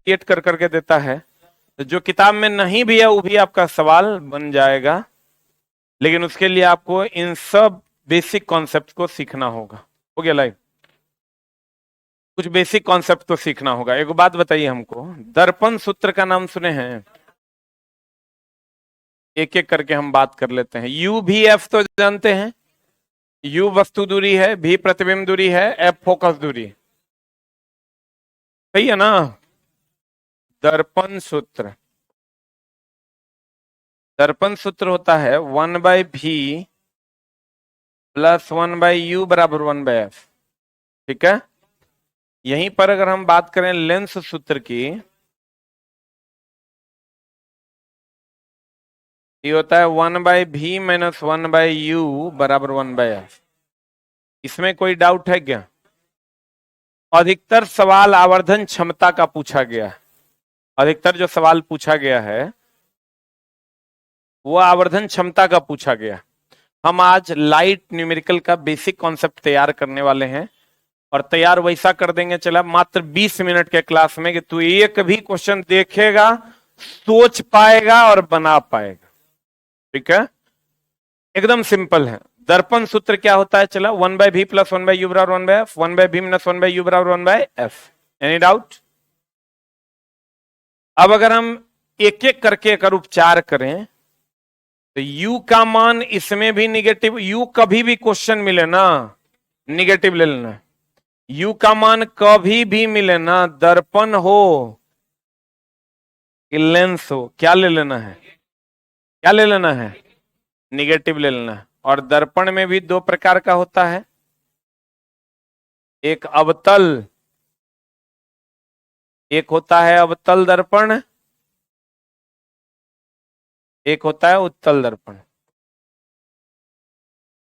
Create कर करके देता है, तो जो किताब में नहीं भी है वो भी आपका सवाल बन जाएगा, लेकिन उसके लिए आपको इन सब बेसिक कॉन्सेप्ट को सीखना होगा। हो गया लाइव? कुछ बेसिक कॉन्सेप्ट तो सीखना होगा। एक बात बताइए हमको, दर्पण सूत्र का नाम सुने हैं? एक एक करके हम बात कर लेते हैं। यू भी एफ तो जानते हैं, यू वस्तु दूरी है, भी प्रतिबिंब दूरी है, एफ फोकस दूरी, सही है ना? दर्पण सूत्र, दर्पण सूत्र होता है 1/v प्लस 1/u बराबर 1/f। ठीक है, यहीं पर अगर हम बात करें लेंस सूत्र की, ये होता है 1/v माइनस 1/u बराबर 1/f। इसमें कोई डाउट है क्या? अधिकतर सवाल आवर्धन क्षमता का पूछा गया है, अधिकतर जो सवाल पूछा गया है वो आवर्धन क्षमता का पूछा गया। हम आज लाइट न्यूमेरिकल का बेसिक कॉन्सेप्ट तैयार करने वाले हैं, और तैयार वैसा कर देंगे चला मात्र 20 मिनट के क्लास में कि तू एक भी क्वेश्चन देखेगा, सोच पाएगा और बना पाएगा। ठीक है, एकदम सिंपल है। दर्पण सूत्र क्या होता है? चला 1/v प्लस 1/u बराबर 1/f, 1/v माइनस 1/u बराबर 1/f। Any doubt? अब अगर हम एक एक करके अगर उपचार करें तो u का मान इसमें भी निगेटिव, u कभी भी क्वेश्चन मिले ना निगेटिव ले लेना, u का मान कभी भी मिले ना, दर्पण हो कि लेंस हो, क्या ले लेना है? क्या ले लेना है? निगेटिव ले लेना है। और दर्पण में भी दो प्रकार का होता है, एक अवतल, एक होता है अवतल दर्पण, एक होता है उत्तल दर्पण।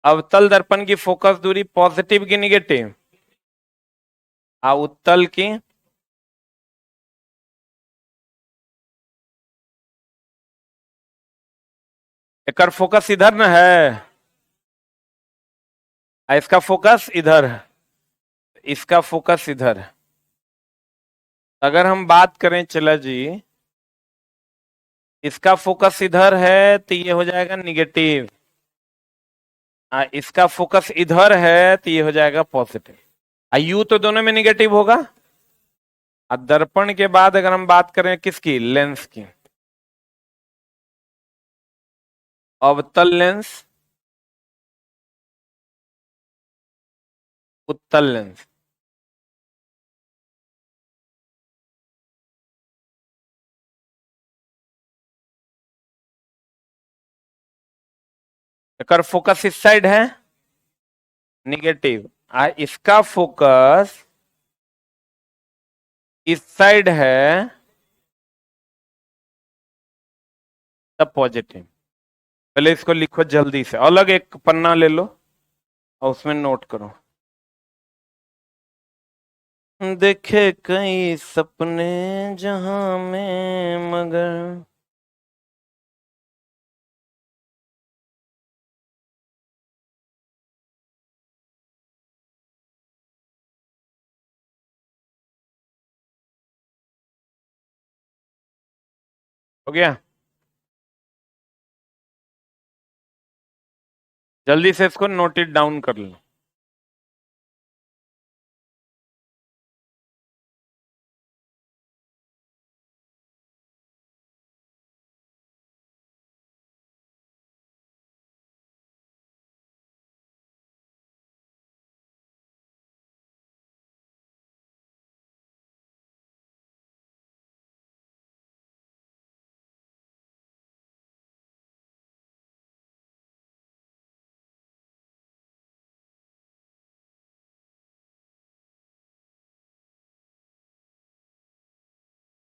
अवतल दर्पण की फोकस दूरी पॉजिटिव की निगेटिव, उत्तल की एक फोकस इधर न है, इसका फोकस इधर है, इसका फोकस इधर है। अगर हम बात करें चला जी, इसका फोकस इधर है तो ये हो जाएगा निगेटिव, इसका फोकस इधर है तो ये हो जाएगा पॉजिटिव। यू तो दोनों में निगेटिव होगा। दर्पण के बाद अगर हम बात करें किसकी? लेंस की, अवतल लेंस, उत्तल लेंस। अगर फोकस इस साइड है निगेटिव, इसका फोकस इस साइड है तब पॉजिटिव। पहले इसको लिखो जल्दी से, अलग एक पन्ना ले लो और उसमें नोट करो। देखे कई सपने जहां में मगर, हो गया? जल्दी से इसको नोट इट डाउन कर लो।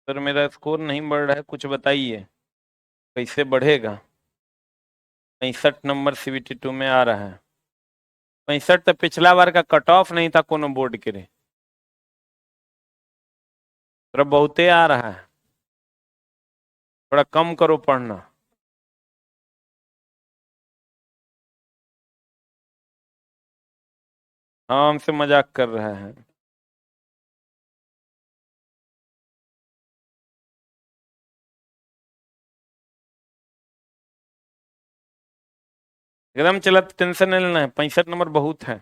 सर मेरा स्कोर नहीं बढ़ रहा है, कुछ बताइए कैसे बढ़ेगा? 65 नंबर CBT2 में आ रहा है। 65 तो पिछला बार का कट ऑफ नहीं था कोनो बोर्ड के लिए, थोड़ा बहुते आ रहा है, थोड़ा कम करो पढ़ना। हाँ, हमसे मजाक कर रहा है। एकदम चला, टेंशन नहीं लेना है, 65 नंबर बहुत है।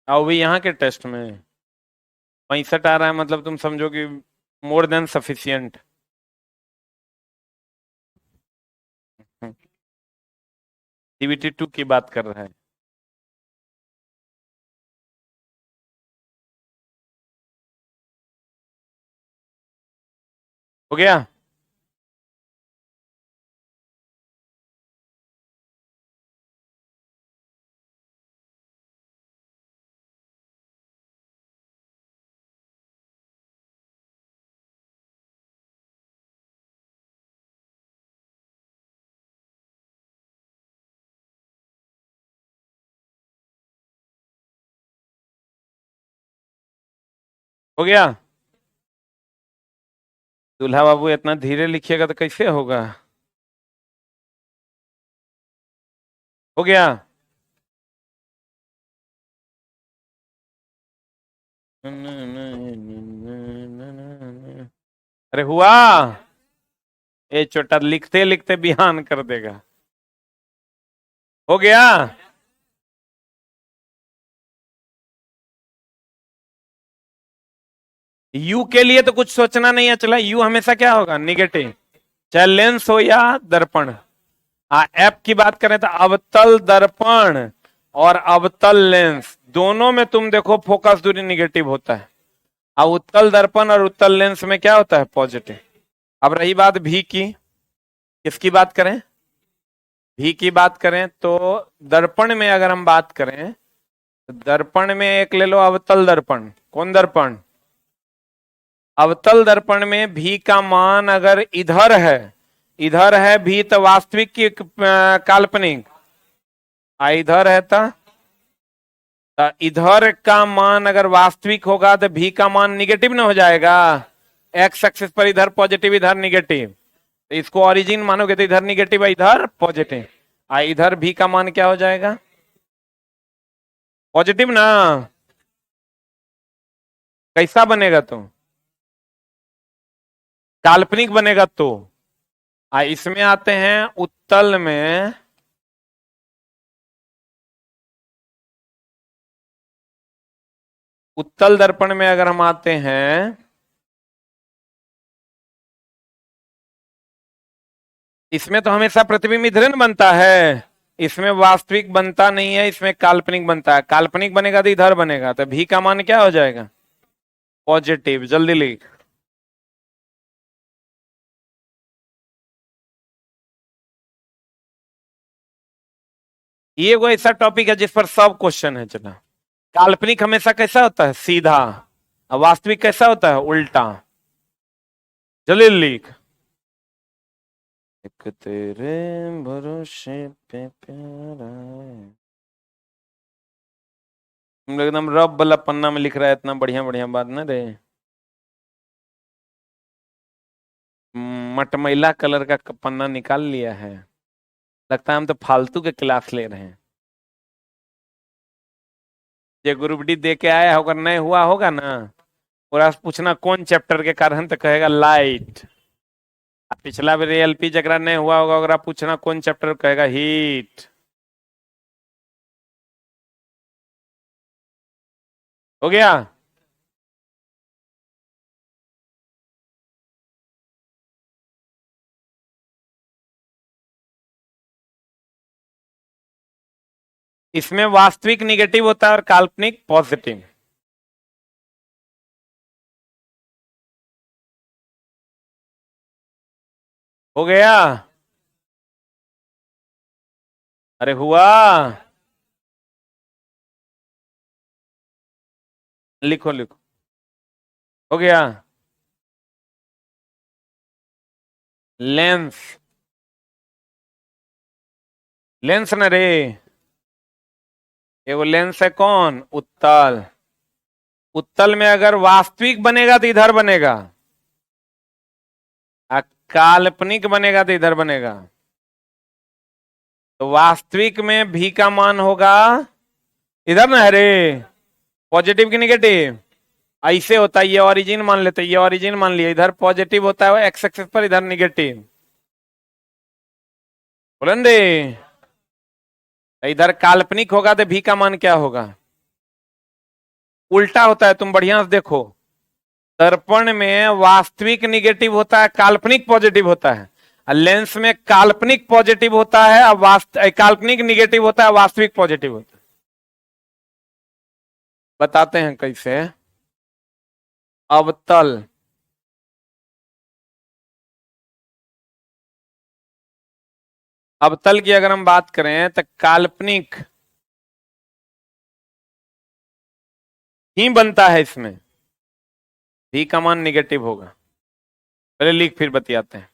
आओ भी यहाँ के टेस्ट में 65 आ रहा है, मतलब तुम समझो कि मोर देन सफिशियंट। सीबीटी 2 की बात कर रहा है। हो गया? हो गया? दूल्हा बाबू इतना धीरे लिखिएगा तो कैसे होगा? हो गया? अरे हुआ? ये छोटा लिखते लिखते बिहान कर देगा। हो गया? यू के लिए तो कुछ सोचना नहीं है, चला, यू हमेशा क्या होगा? निगेटिव, चाहे लेंस हो या दर्पण। एप की बात करें तो अवतल दर्पण और अवतल लेंस दोनों में तुम देखो फोकस दूरी निगेटिव होता है। अब उत्तल दर्पण और उत्तल लेंस में क्या होता है? पॉजिटिव। अब रही बात भी की, किसकी बात करें? भी की बात करें तो दर्पण में अगर हम बात करें तो दर्पण में एक ले लो अवतल दर्पण। कौन दर्पण? अवतल दर्पण में भी का मान अगर इधर है भी तो वास्तविक की काल्पनिक, इधर है तो इधर का मान अगर वास्तविक होगा तो भी का मान निगेटिव ना हो जाएगा। एक्स एक्सिस पर इधर पॉजिटिव इधर निगेटिव, तो इसको ओरिजिन मानोगे तो इधर निगेटिव है इधर पॉजिटिव, इधर भी का मान क्या हो जाएगा? पॉजिटिव ना। कैसा बनेगा तो? काल्पनिक बनेगा तो। इसमें आते हैं उत्तल में, उत्तल दर्पण में अगर हम आते हैं, इसमें तो हमेशा प्रतिबिंब इधर न बनता है, इसमें वास्तविक बनता नहीं है, इसमें काल्पनिक बनता है। काल्पनिक बनेगा तो इधर बनेगा, तो भी का मान क्या हो जाएगा? पॉजिटिव। जल्दी लिख। ये वो ऐसा टॉपिक है जिस पर सब क्वेश्चन है। चला, काल्पनिक हमेशा कैसा होता है? सीधा। और वास्तविक कैसा होता है? उल्टा। जल्दी लिख। एक तेरे भरोसे पे प्यारा है। तुम लोग एकदम रब वाला पन्ना में लिख रहा है, इतना बढ़िया बढ़िया बात ना रे। मटमैला कलर का पन्ना निकाल लिया है। लगता है हम तो फालतू के क्लास ले रहे हैं। ये ग्रुप डी दे के आया होगा, नहीं हुआ होगा ना, और आज पूछना कौन चैप्टर के कारण, तो कहेगा लाइट। पिछला भी एलपी जगरा नहीं हुआ होगा, अगर आप पूछना कौन चैप्टर, कहेगा हीट। हो गया? इसमें वास्तविक निगेटिव होता है और काल्पनिक पॉजिटिव। हो गया? अरे हुआ? लिखो लिखो। हो गया? लेंस, लेंस न रे, वो लेंस है कौन? उत्तल। उत्तल में अगर वास्तविक बनेगा तो इधर बनेगा, काल्पनिक बनेगा तो इधर बनेगा। तो वास्तविक में भी का मान होगा इधर ना है रे, पॉजिटिव की निगेटिव। ऐसे होता है, ये ओरिजिन मान लेते, ये ओरिजिन मान लिया, इधर पॉजिटिव होता है एक्स एक्सिस पर, इधर निगेटिव। बोलन रे, इधर काल्पनिक होगा तो भी का मान क्या होगा? उल्टा होता है, तुम बढ़िया से देखो। दर्पण में वास्तविक निगेटिव होता है, काल्पनिक पॉजिटिव होता है। और लेंस में काल्पनिक पॉजिटिव होता है और काल्पनिक निगेटिव होता है, वास्तविक पॉजिटिव होता है। बताते हैं कैसे। अवतल, अवतल की अगर हम बात करें तो काल्पनिक ही बनता है, इसमें भी का मान निगेटिव होगा। पहले लिख फिर बतियाते हैं।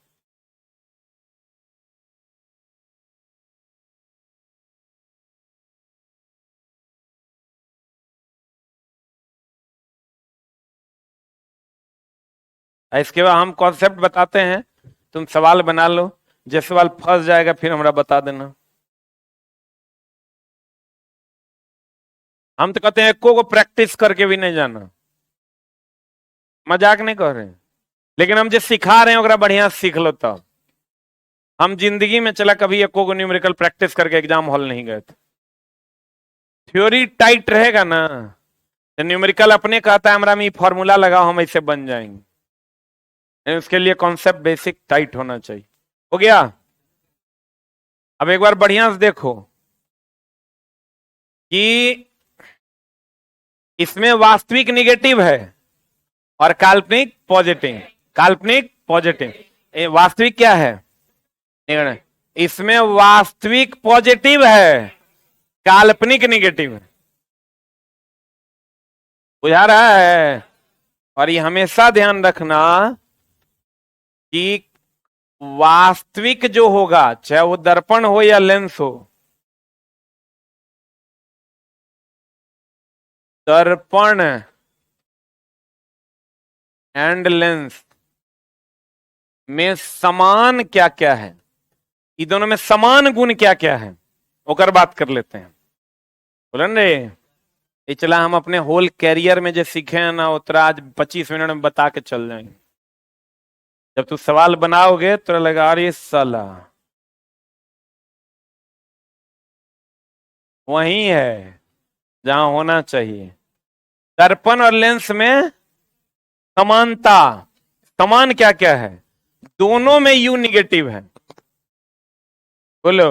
इसके बाद हम कॉन्सेप्ट बताते हैं, तुम सवाल बना लो। जो सवाल फंस जाएगा फिर हमरा बता देना। हम तो कहते हैं एको को प्रैक्टिस करके भी नहीं जाना, मजाक नहीं कर रहे हैं। लेकिन हम जो सिखा रहे हैं ओकरा बढ़िया से सीख लो। तब हम जिंदगी में चला कभी एको को न्यूमेरिकल प्रैक्टिस करके एग्जाम हॉल नहीं गए थे। थ्योरी टाइट रहेगा ना तो न्यूमेरिकल अपने कहता है हमरा में फॉर्मूला लगाओ हम ऐसे बन जाएंगे। उसके लिए कॉन्सेप्ट बेसिक टाइट होना चाहिए। हो गया? अब एक बार बढ़िया से देखो कि इसमें वास्तविक निगेटिव है और काल्पनिक पॉजिटिव। काल्पनिक पॉजिटिव, वास्तविक क्या है? इसमें वास्तविक पॉजिटिव है, काल्पनिक निगेटिव है। बुझा रहा है? और ये हमेशा ध्यान रखना कि वास्तविक जो होगा, चाहे वो दर्पण हो या लेंस हो, दर्पण एंड लेंस में समान क्या क्या है, ये दोनों में समान गुण क्या क्या है, ओकर बात कर लेते हैं। बोलन रे, ये चला हम अपने होल कैरियर में जो सीखे हैं ना उतना आज 25 मिनट में बता के चल जाएंगे। जब तू सवाल बनाओगे तो लगा अरे साला वही है जहां होना चाहिए। दर्पण और लेंस में समानता, समान क्या क्या है? दोनों में यू निगेटिव है। बोलो।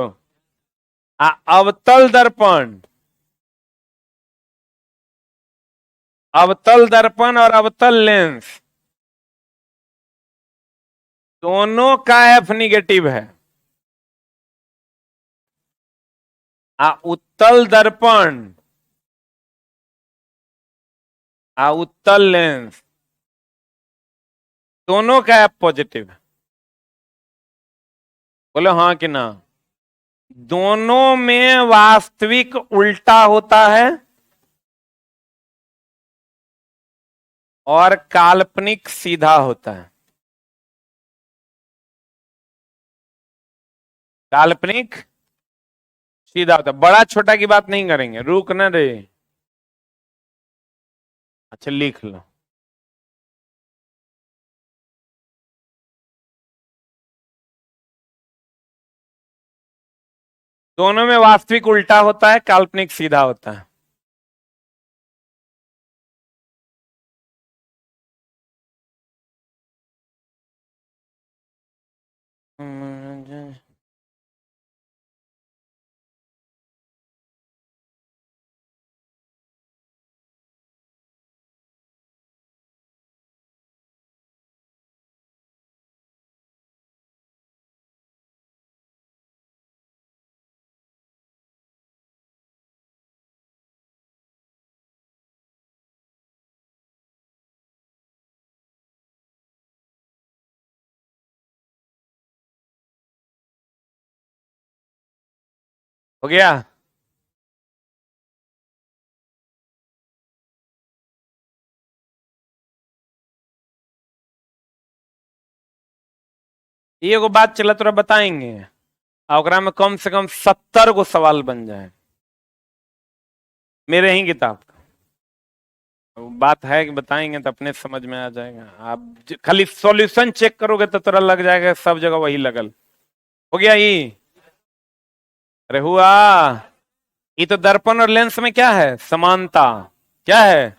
अवतल दर्पण, अवतल दर्पण और अवतल लेंस दोनों का एफ निगेटिव है। उत्तल दर्पण, उत्तल लेंस दोनों का एफ पॉजिटिव है। बोलो हाँ कि ना? दोनों में वास्तविक उल्टा होता है और काल्पनिक सीधा होता है। काल्पनिक सीधा होता है। बड़ा छोटा की बात नहीं करेंगे, रुक ना रे। अच्छा लिख लो। दोनों में वास्तविक उल्टा होता है, काल्पनिक सीधा होता है। हो गया? ये को बात चला तोरा बताएंगे और में कम से कम 70 को सवाल बन जाए मेरे ही किताब का। बात है कि बताएंगे तो अपने समझ में आ जाएगा। आप खाली सॉल्यूशन चेक करोगे तो तोरा लग जाएगा सब जगह वही लगल। हो गया ये? अरे हुआ। ये तो दर्पण और लेंस में क्या है? समानता। क्या है?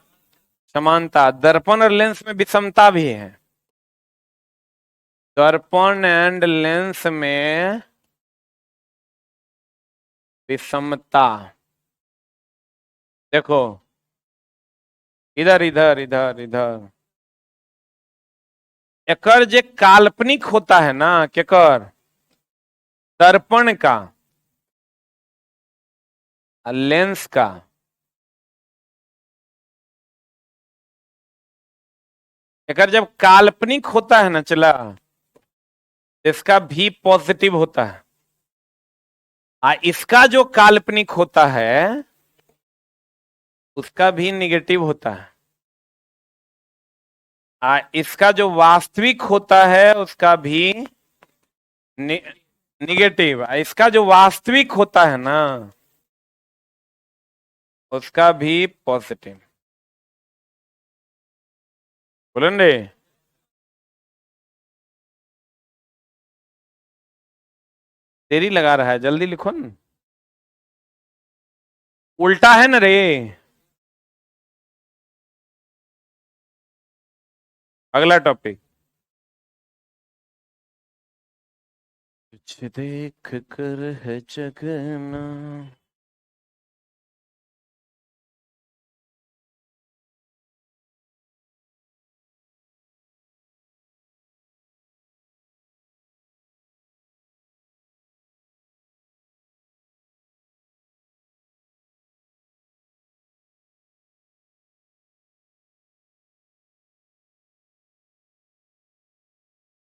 समानता। दर्पण और लेंस में विषमता भी है। दर्पण एंड लेंस में विषमता। देखो, इधर इधर इधर इधर, एकर जे काल्पनिक होता है ना, केकर? दर्पण का, लेंस का। एकर जब काल्पनिक होता है ना चला, इसका भी पॉजिटिव होता है। इसका जो काल्पनिक होता है उसका भी निगेटिव होता है। इसका जो वास्तविक होता है उसका भी नि, निगेटिव। इसका जो वास्तविक होता है ना उसका भी पॉजिटिव। बोलन रे। देरी लगा रहा है, जल्दी लिखो ना। उल्टा है ना रे। अगला टॉपिक। कुछ देख कर है जगना।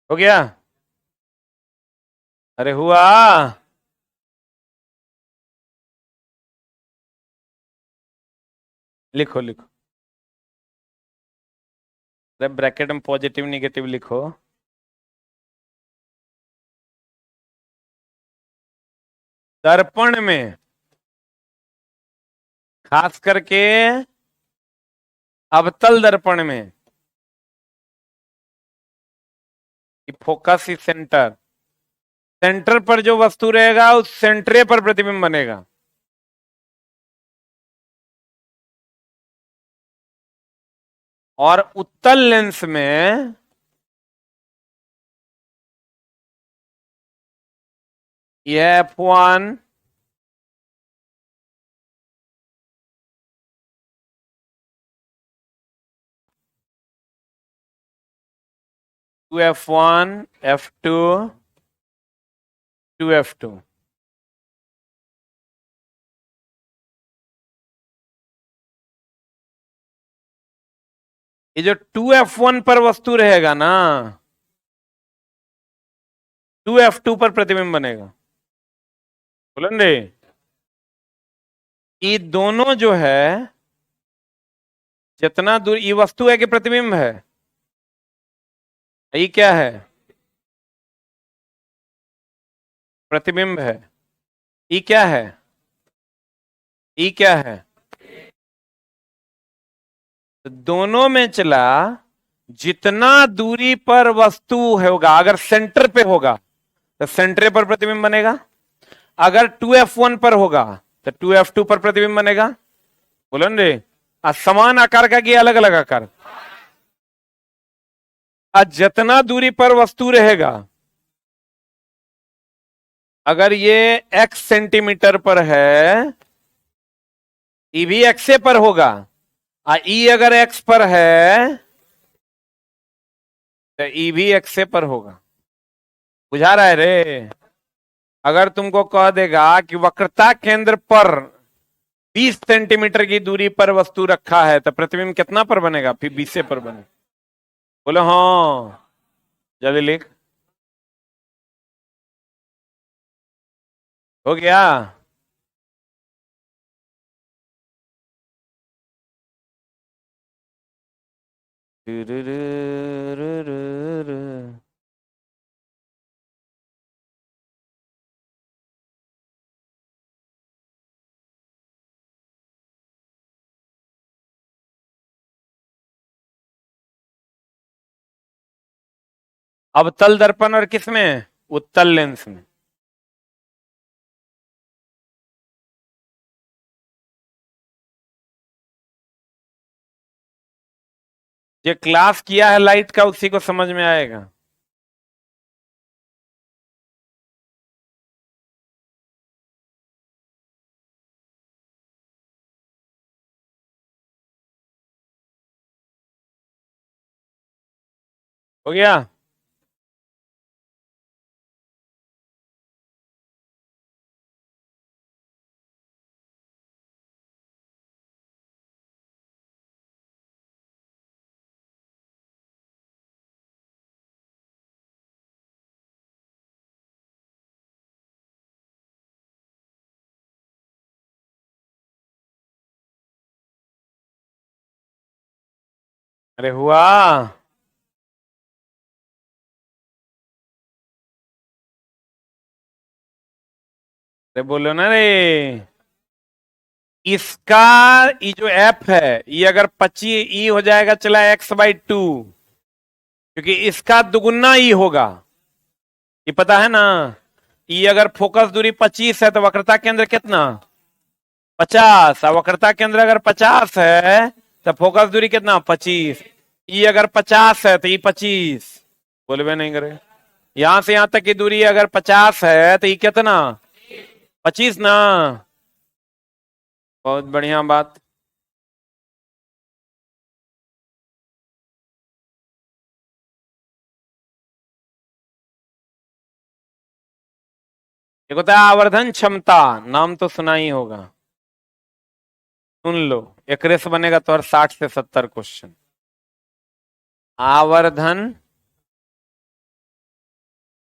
हो गया? अरे हुआ। लिखो लिखो। अरे ब्रैकेट में पॉजिटिव निगेटिव लिखो। दर्पण में, खास करके अवतल दर्पण में, फोकस इज सेंटर। सेंटर पर जो वस्तु रहेगा उस सेंटरे पर प्रतिबिंब बनेगा। और उत्तल लेंस में यह F1, to F1, F2, to F2। ये जो 2F1 पर वस्तु रहेगा ना, 2F2 पर प्रतिबिंब बनेगा। बोलन रे। ये दोनों जो है, जितना दूर ये वस्तु है कि प्रतिबिंब है? ये क्या है? प्रतिबिंब है। ये क्या है? ये क्या है? तो दोनों में चला, जितना दूरी पर वस्तु होगा, अगर सेंटर पे होगा तो सेंटर पर प्रतिबिंब बनेगा। अगर 2F1 पर होगा तो 2F2 पर प्रतिबिंब बनेगा। बोलो न रे। समान आकार का कि अलग अलग आकार? जितना दूरी पर वस्तु रहेगा, अगर ये x सेंटीमीटर पर है, ई भी एक्से पर होगा। ई अगर x पर है तो ई भी एक्से पर होगा। बुझा रहा है रे? अगर तुमको कह देगा कि वक्रता केंद्र पर 20 सेंटीमीटर की दूरी पर वस्तु रखा है तो प्रतिबिंब कितना पर बनेगा? फिर 20 पर बने। बोलो हाँ। जल्दी लिख। हो गया? अवतल दर्पण और किसमें? उत्तल लेंस में। ये क्लास किया है लाइट का उसी को समझ में आएगा। हो गया? अरे हुआ? अरे बोलो ना रे। इसका ये जो एफ है ये अगर 25 ई हो जाएगा चला x/2, क्योंकि इसका दुगुना ई होगा, ये पता है ना। ई अगर फोकस दूरी 25 है तो वक्रता केंद्र कितना? 50। और वक्रता केंद्र अगर 50 है तो फोकस दूरी कितना? 25। ई अगर 50 है तो ई 25। बोलबे नहीं करे। यहां से यहां तक की दूरी अगर 50 है तो ई कितना? 25 ना। बहुत बढ़िया बात। एक होता है आवर्धन क्षमता, नाम तो सुना ही होगा। सुन लो, एक रेस बनेगा तो हर 60 से 70 क्वेश्चन। आवर्धन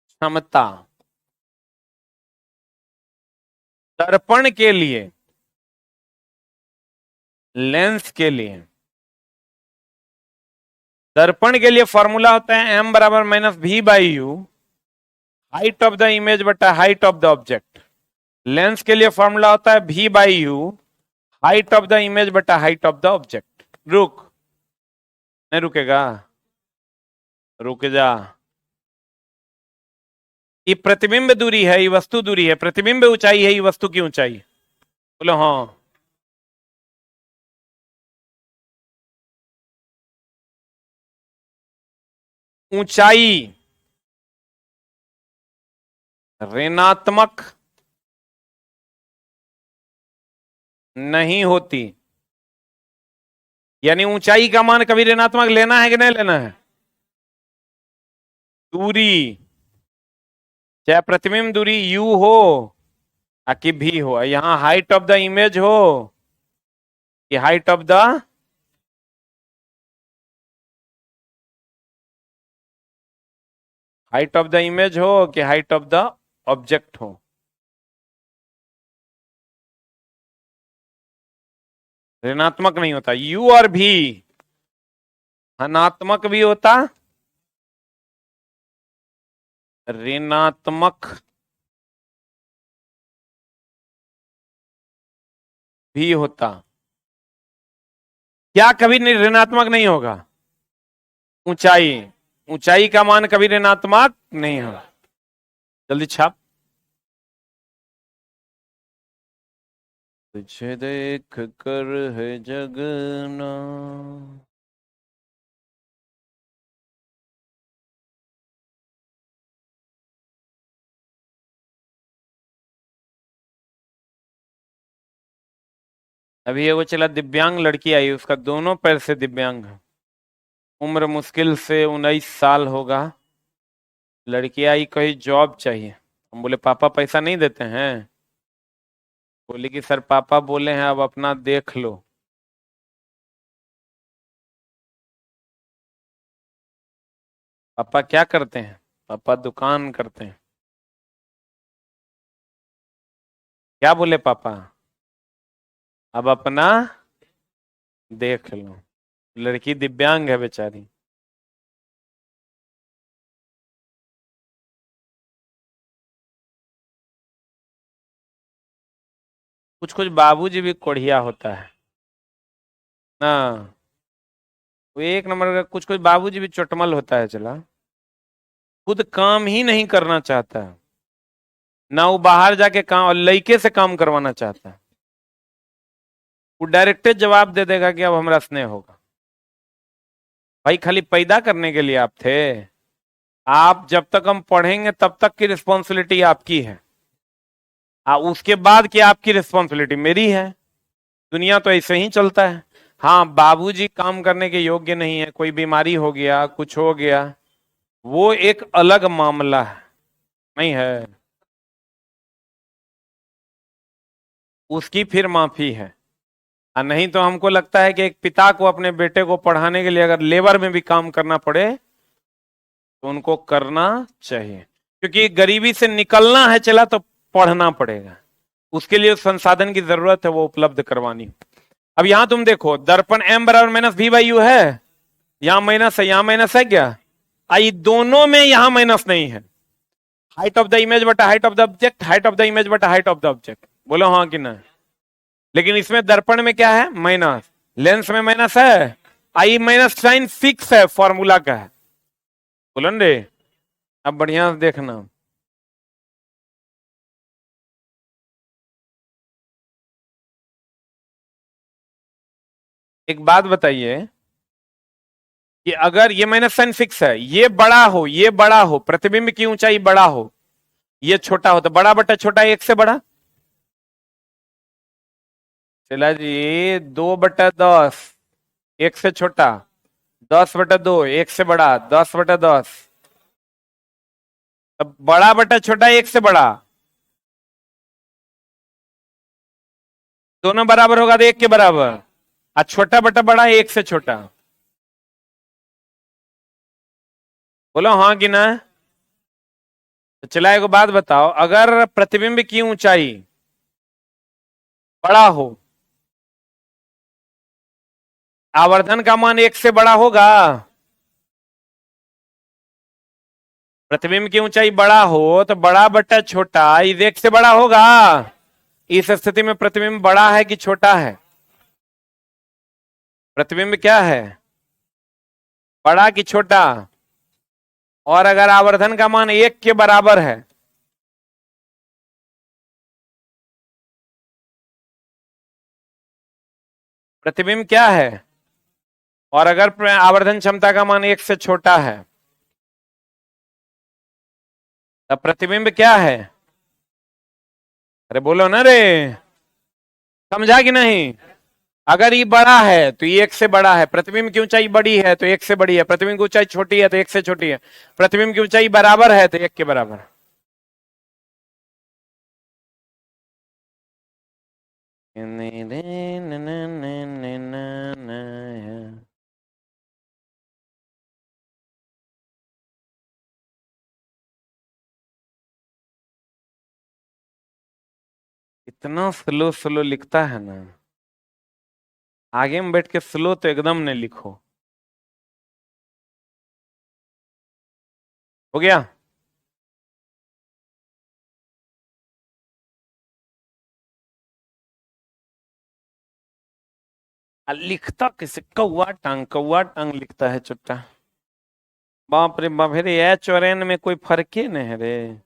क्षमता दर्पण के लिए, लेंस के लिए, दर्पण के लिए फॉर्मूला होता है m बराबर -v/u, height of the image बटा height of the object. Lens के लिए फॉर्मूला होता है v/u, height of the image बटा हाइट ऑफ द ऑब्जेक्ट। रुक, नहीं रुकेगा? रुक जा। ये प्रतिबिंब दूरी है, ये वस्तु दूरी है। प्रतिबिंब ऊंचाई है, ये वस्तु की ऊंचाई। बोलो हाँ। ऊंचाई ऋणात्मक नहीं होती, यानी ऊंचाई का मान कभी ऋणात्मक लेना है कि नहीं लेना है? दूरी, चाहे प्रतिबिंब दूरी u हो कि v हो, यहां हाइट ऑफ द इमेज हो कि height of the, height of the image हो कि हाइट ऑफ द ऑब्जेक्ट हो, ऋणात्मक नहीं होता। u और v धनात्मक भी होता, ऋणात्मक भी होता। क्या कभी ऋणात्मक नहीं होगा? ऊंचाई, ऊंचाई का मान कभी ऋणात्मक नहीं होगा। जल्दी छाप। तुझे देख कर है जगना। अभी ये वो चला दिव्यांग लड़की आई, उसका दोनों पैर से दिव्यांग है। उम्र मुश्किल से 19 साल होगा। लड़की आई, कही जॉब चाहिए। हम बोले पापा पैसा नहीं देते हैं? बोली कि सर पापा बोले हैं अब अपना देख लो। पापा क्या करते हैं? पापा दुकान करते हैं। क्या बोले पापा? अब अपना देख लो। लड़की दिव्यांग है बेचारी। कुछ कुछ बाबूजी भी कोढ़िया होता है ना। वो एक नंबर का। कुछ कुछ बाबूजी भी चोटमल होता है चला, खुद काम ही नहीं करना चाहता है, ना वो बाहर जाके काम और लड़के से काम करवाना चाहता है। वो डायरेक्ट जवाब दे देगा कि अब हमारा स्नेह होगा। भाई खाली पैदा करने के लिए आप थे। आप जब तक हम पढ़ेंगे तब तक की रिस्पॉन्सिबिलिटी आपकी है। उसके बाद की आपकी रिस्पॉन्सिबिलिटी मेरी है। दुनिया तो ऐसे ही चलता है। हाँ, बाबूजी काम करने के योग्य नहीं है, कोई बीमारी हो गया, कुछ हो गया, वो एक अलग मामला है। नहीं है, उसकी फिर माफी है। नहीं तो हमको लगता है कि एक पिता को अपने बेटे को पढ़ाने के लिए अगर लेबर में भी काम करना पड़े तो उनको करना चाहिए, क्योंकि गरीबी से निकलना है चला तो पढ़ना पड़ेगा। उसके लिए उस संसाधन की जरूरत है, वो उपलब्ध करवानी। अब यहां तुम देखो, दर्पण m बराबर माइनस भी बाई यू है, यहां माइनस है, यहां माइनस है क्या? आई दोनों में यहां माइनस नहीं है। हाइट ऑफ द इमेज बटा height of the object, height of the image बटा हाइट ऑफ द ऑब्जेक्ट, बोलो हाँ कि ना? लेकिन इसमें दर्पण में क्या है? माइनस। लेंस में माइनस है। आई माइनस साइन फिक्स है, फॉर्मूला का है। बोलो रे, अब बढ़िया से देखना। एक बात बताइए कि अगर ये माइनस साइन फिक्स है, ये बड़ा हो, ये बड़ा हो, प्रतिबिंब की ऊंचाई बड़ा हो, ये छोटा हो, तो बड़ा बटा छोटा एक से बड़ा। चला जी, 2/10 एक से छोटा, 10/2 एक से बड़ा, 10/10। अब बड़ा बटा छोटा एक से बड़ा, दोनों बराबर होगा तो एक के बराबर, और छोटा बटा बड़ा एक से छोटा। बोलो हाँ कि ना? तो चला एक बात बताओ, अगर प्रतिबिंब की ऊंचाई बड़ा हो, आवर्धन का मान एक से बड़ा होगा। प्रतिबिंब की ऊंचाई बड़ा हो तो बड़ा बटा छोटा इस एक से बड़ा होगा। इस स्थिति में प्रतिबिंब बड़ा है कि छोटा है? प्रतिबिंब क्या है, बड़ा कि छोटा? और अगर आवर्धन का मान एक के बराबर है, प्रतिबिंब क्या है? और अगर आवर्धन क्षमता का मान एक से छोटा है, तब प्रतिबिंब क्या है? अरे बोलो ना रे, समझा कि नहीं? अगर ये बड़ा है तो ये एक से बड़ा है, प्रतिबिंब की ऊंचाई बड़ी है तो एक से बड़ी है, प्रतिबिंब की ऊंचाई छोटी है तो एक से छोटी है, प्रतिबिंब की ऊंचाई बराबर है तो एक के बराबर। इतना स्लो स्लो लिखता है ना, आगे में बैठ के स्लो तो एकदम नहीं लिखो। हो गया? लिखता कैसे, कौवा टांग लिखता है चुट्टा। बाप रे बाप, रे एच और एन में कोई फर्क ही नहीं है रे।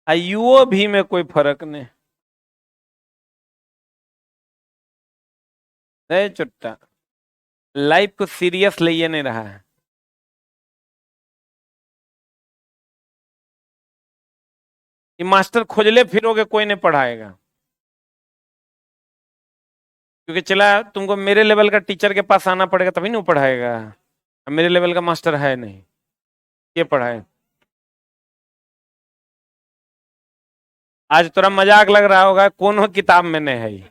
आयुओ भी में कोई फर्क नहीं है चुट्टा। लाइफ को सीरियस लिए नहीं रहा है। ये मास्टर खोजले फिरोगे कोई नहीं पढ़ाएगा, क्योंकि चला तुमको मेरे लेवल का टीचर के पास आना पड़ेगा तभी नहीं वो पढ़ाएगा। अब मेरे लेवल का मास्टर है नहीं, ये पढ़ाए। आज तोरा मजाक लग रहा होगा, कौन किताब में नहीं है ये।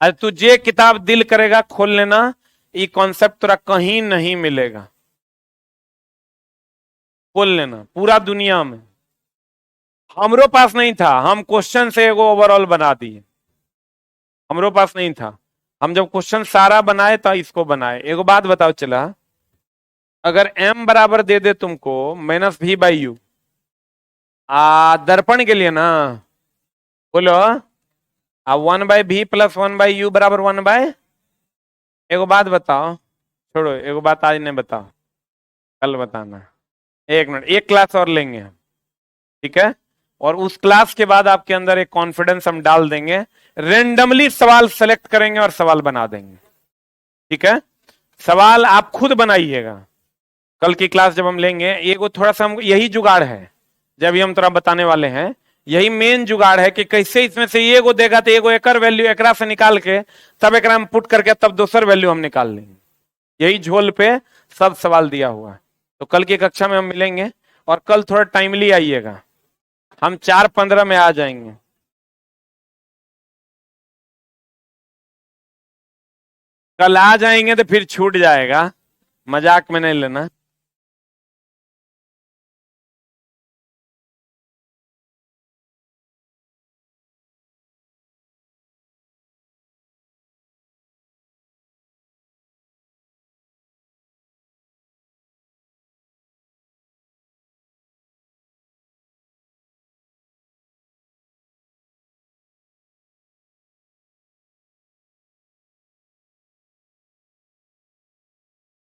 आज तू जे किताब दिल करेगा खोल लेना, ये कॉन्सेप्ट तोरा कहीं नहीं मिलेगा। खोल लेना पूरा दुनिया में। हमरो पास नहीं था, हम क्वेश्चन से एगो ओवरऑल बना दिए। हमरो पास नहीं था, हम जब क्वेश्चन सारा बनाए तो इसको बनाए। एगो बात बताओ चला, अगर m बराबर दे दे तुमको माइनस भी बाई यू, दर्पण के लिए ना, बोलो 1/v प्लस 1/u बराबर 1/। एगो बात बताओ, छोड़ो एगो बात आज नहीं बताओ, कल बताना। एक मिनट, एक क्लास और लेंगे हम, ठीक है? और उस क्लास के बाद आपके अंदर एक कॉन्फिडेंस हम डाल देंगे, रेंडमली सवाल सेलेक्ट करेंगे और सवाल बना देंगे। ठीक है, सवाल आप खुद बनाइएगा। कल की क्लास जब हम लेंगे, ये को थोड़ा सा हम यही जुगाड़ है, जब ये हम थोड़ा बताने वाले हैं, यही मेन जुगाड़ है कि कैसे इसमें से ये को देगा तो एगो एकर वैल्यू एकरा से निकाल के तब एकरा में पुट करके तब दूसर वैल्यू हम निकाल लेंगे। यही झोल पे सब सवाल दिया हुआ है। तो कल की कक्षा में हम मिलेंगे, और कल थोड़ा टाइमली आइएगा, हम 4:15 में आ जाएंगे। कल आ जाएंगे तो फिर छूट जाएगा, मजाक में नहीं लेना।